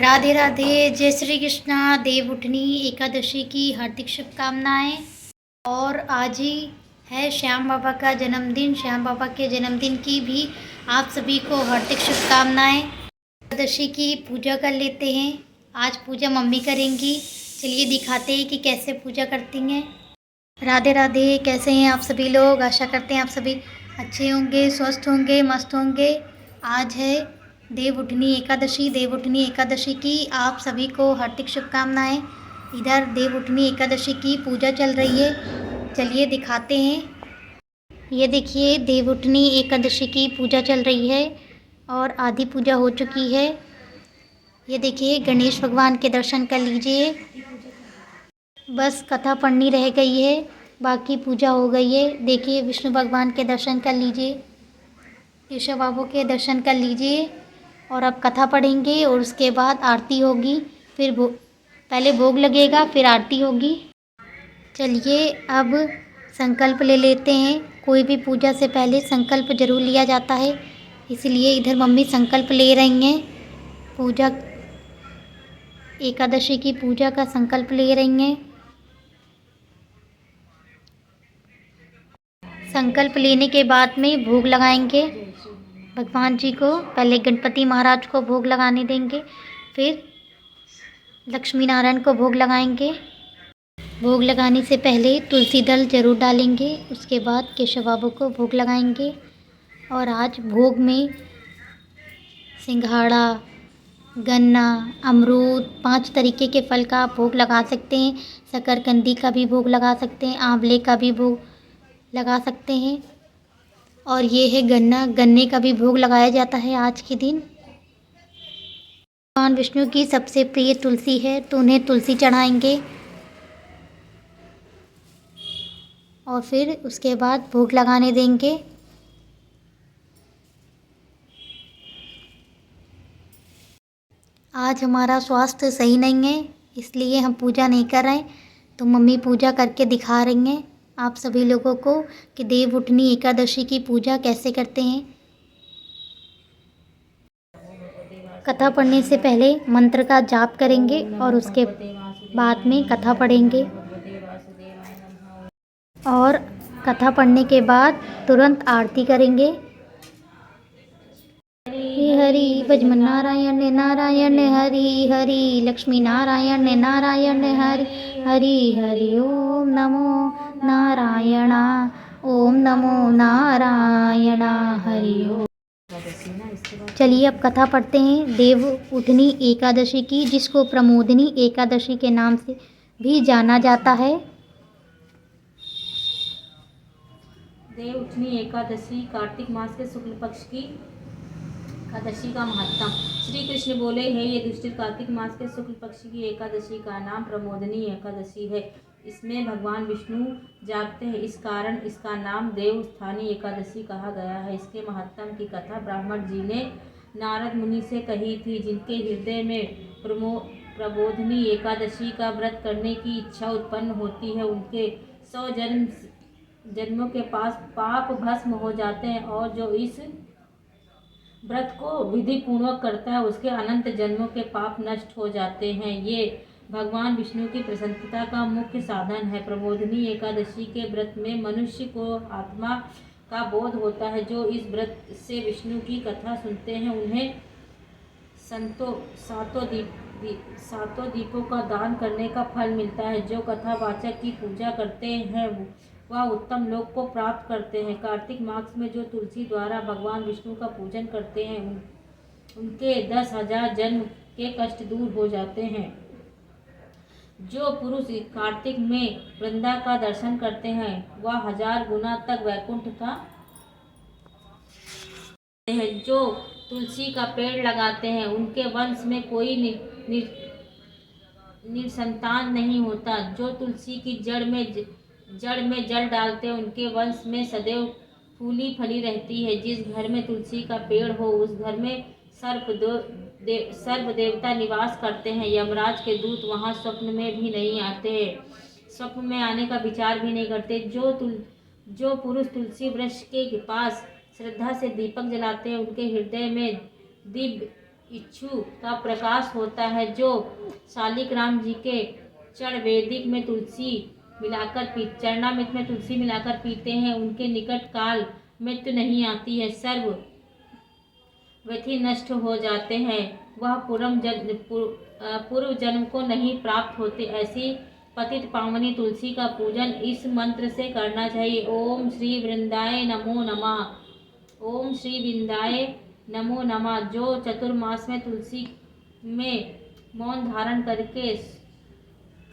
राधे राधे। जय श्री कृष्णा। देवउठनी एकादशी की हार्दिक शुभकामनाएं। और आज ही है श्याम बाबा का जन्मदिन। श्याम बाबा के जन्मदिन की भी आप सभी को हार्दिक शुभकामनाएं। एकादशी की पूजा कर लेते हैं। आज पूजा मम्मी करेंगी। चलिए दिखाते हैं कि कैसे पूजा करती हैं। राधे राधे। कैसे हैं आप सभी लोग? आशा करते हैं आप सभी अच्छे होंगे, स्वस्थ होंगे, मस्त होंगे। आज है देवउठनी एकादशी। देवउठनी एकादशी की आप सभी को हार्दिक शुभकामनाएं। इधर देवउठनी एकादशी की पूजा चल रही है। चलिए दिखाते हैं। ये देखिए देवउठनी एकादशी की पूजा चल रही है और आधी पूजा हो चुकी है। ये देखिए गणेश भगवान के दर्शन कर लीजिए। बस कथा पढ़नी रह गई है, बाकी पूजा हो गई है। देखिए विष्णु भगवान के दर्शन कर लीजिए, केशव बाबू के दर्शन कर लीजिए। और अब कथा पढ़ेंगे और उसके बाद आरती होगी। फिर पहले भोग लगेगा, फिर आरती होगी। चलिए अब संकल्प ले लेते हैं। कोई भी पूजा से पहले संकल्प जरूर लिया जाता है, इसलिए इधर मम्मी संकल्प ले रही हैं। पूजा एकादशी की पूजा का संकल्प ले रही हैं। संकल्प लेने के बाद में भोग लगाएंगे भगवान जी को। पहले गणपति महाराज को भोग लगाने देंगे, फिर लक्ष्मी नारायण को भोग लगाएंगे। भोग लगाने से पहले तुलसी दल जरूर डालेंगे, उसके बाद केशव बाबू को भोग लगाएंगे। और आज भोग में सिंघाड़ा, गन्ना, अमरूद 5 तरीके के फल का आप भोग लगा सकते हैं। शकरकंदी का भी भोग लगा सकते हैं, आंवले का भी भोग लगा सकते हैं। और ये है गन्ना, गन्ने का भी भोग लगाया जाता है आज के दिन। भगवान विष्णु की सबसे प्रिय तुलसी है, तो उन्हें तुलसी चढ़ाएंगे। और फिर उसके बाद भोग लगाने देंगे। आज हमारा स्वास्थ्य सही नहीं है, इसलिए हम पूजा नहीं कर रहे हैं, तो मम्मी पूजा करके दिखा रही हैं आप सभी लोगों को कि देवउठनी एकादशी की पूजा कैसे करते हैं। कथा पढ़ने से पहले मंत्र का जाप करेंगे और उसके बाद में कथा पढ़ेंगे। और कथा पढ़ने के बाद तुरंत आरती करेंगे। हरि हरि भजमन नारायण नारायण हरि हरि, लक्ष्मी नारायण नारायण हरि हरि हरि। ओम नमो नारायणा, ओम नमो नारायणा, हरि ओम। चलिए अब कथा पढ़ते हैं देवउठनी एकादशी की, जिसको प्रमोदिनी एकादशी के नाम से भी जाना जाता है। देवउठनी एकादशी कार्तिक मास के शुक्ल पक्ष की एकादशी का महत्व। श्री कृष्ण बोले, है ये दुष्टिर, कार्तिक मास के शुक्ल पक्ष की एकादशी का नाम प्रमोदिनी एकादशी है। इसमें भगवान विष्णु जागते हैं, इस कारण इसका नाम देवस्थानी एकादशी कहा गया है। इसके महत्व की कथा ब्राह्मण जी ने नारद मुनि से कही थी, जिनके हृदय में प्रबोधिनी एकादशी का व्रत करने की इच्छा उत्पन्न होती है, उनके 100 जन्मों के पास पाप भस्म हो जाते हैं, और जो इस व्रत को विधि पूर्वक करता है, उसके अनंत जन्मों के पाप नष्ट हो जाते हैं। ये भगवान विष्णु की प्रसन्नता का मुख्य साधन है। प्रबोधिनी एकादशी के व्रत में मनुष्य को आत्मा का बोध होता है। जो इस व्रत से विष्णु की कथा सुनते हैं, उन्हें सातों दीपों का दान करने का फल मिलता है। जो कथावाचक की पूजा करते हैं, वह उत्तम लोक को प्राप्त करते हैं। कार्तिक मास में जो तुलसी द्वारा भगवान विष्णु का पूजन करते हैं, उनके 10,000 जन्म के कष्ट दूर हो जाते हैं। जो पुरुष कार्तिक में वृंदा का दर्शन करते हैं, वह 1000 गुना तक वैकुंठ का है। जो तुलसी का पेड़ लगाते हैं, उनके वंश में कोई निसंतान नहीं होता। जो तुलसी की जड़ में जल डालते हैं, उनके वंश में सदैव फूली फली रहती है। जिस घर में तुलसी का पेड़ हो, उस घर में सर्प देवता निवास करते हैं। यमराज के दूत वहां स्वप्न में भी नहीं आते हैं, स्वप्न में आने का विचार भी नहीं करते। जो पुरुष तुलसी वृक्ष के पास श्रद्धा से दीपक जलाते हैं, उनके हृदय में दिव्य इच्छु का प्रकाश होता है। जो शालिग्राम जी के चरणामृत में तुलसी मिलाकर पीते हैं, उनके निकट काल मृत्यु नहीं आती है, सर्व व्यथि नष्ट हो जाते हैं, वह पूर्व जन्म को नहीं प्राप्त होते। ऐसी पतित पावनी तुलसी का पूजन इस मंत्र से करना चाहिए। ओम श्री वृंदाय नमो नमः। ओम श्री वृंदाय नमो नमः। जो चतुर्मास में तुलसी में मौन धारण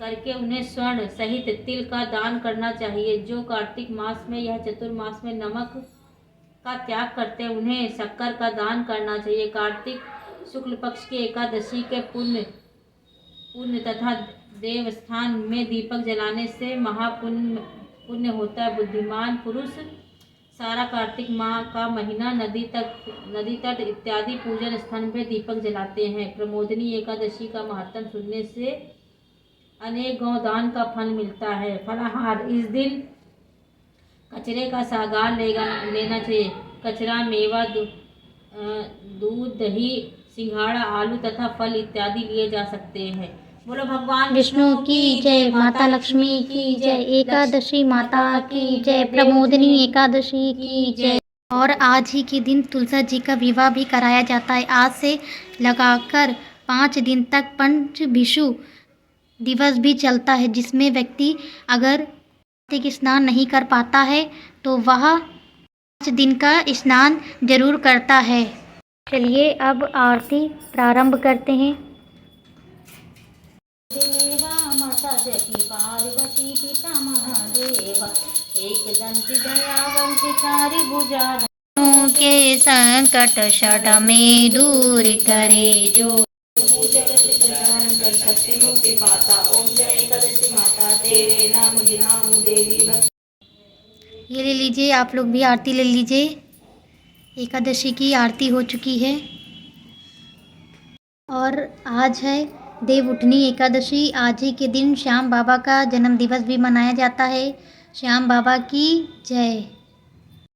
करके उन्हें स्वर्ण सहित तिल का दान करना चाहिए। जो कार्तिक मास में यह चतुर्मास में नमक का त्याग करते हैं, उन्हें शक्कर का दान करना चाहिए। कार्तिक शुक्ल पक्ष की एकादशी के पुण्य तथा देवस्थान में दीपक जलाने से महापुण्य होता है। बुद्धिमान पुरुष सारा कार्तिक माह का महीना नदी तट इत्यादि पूजन स्थान पे दीपक जलाते हैं। प्रमोदनी एकादशी का महत्व सुनने से अनेक गौदान का फल मिलता है। फलाहार, इस दिन कचरे का सागार लेना चाहिए। कचरा मेवा, दूध, दही, सिंघाड़ा, आलू तथा फल इत्यादि लिए जा सकते हैं। बोलो भगवान विष्णु की जय, माता लक्ष्मी की जय, एकादशी माता की जय, प्रमोदनी एकादशी की जय। और आज ही के दिन तुलसा जी का विवाह भी कराया जाता है। आज से लगाकर 5 दिन तक पंचभिषु दिवस भी चलता है, जिसमें व्यक्ति अगर कार्तिक स्नान नहीं कर पाता है तो वह 5 दिन का स्नान जरूर करता है। चलिए अब आरती प्रारंभ करते हैं। देवा माता जगी पार्वती पिता महादेवा, एक दंत दयावंत चारि भुजा के संकट षड में दूर करे जो जगत कल्याण कर सकते मुक्ति पाता। ओम जय एकादशी माता, तेरे नाम गिनाऊं देवी भक्ति। ये ले लीजिए, आप लोग भी आरती ले लीजिए। एकादशी की आरती हो चुकी है और आज है देवउठनी एकादशी। आज ही के दिन श्याम बाबा का जन्म दिवस भी मनाया जाता है। श्याम बाबा की जय।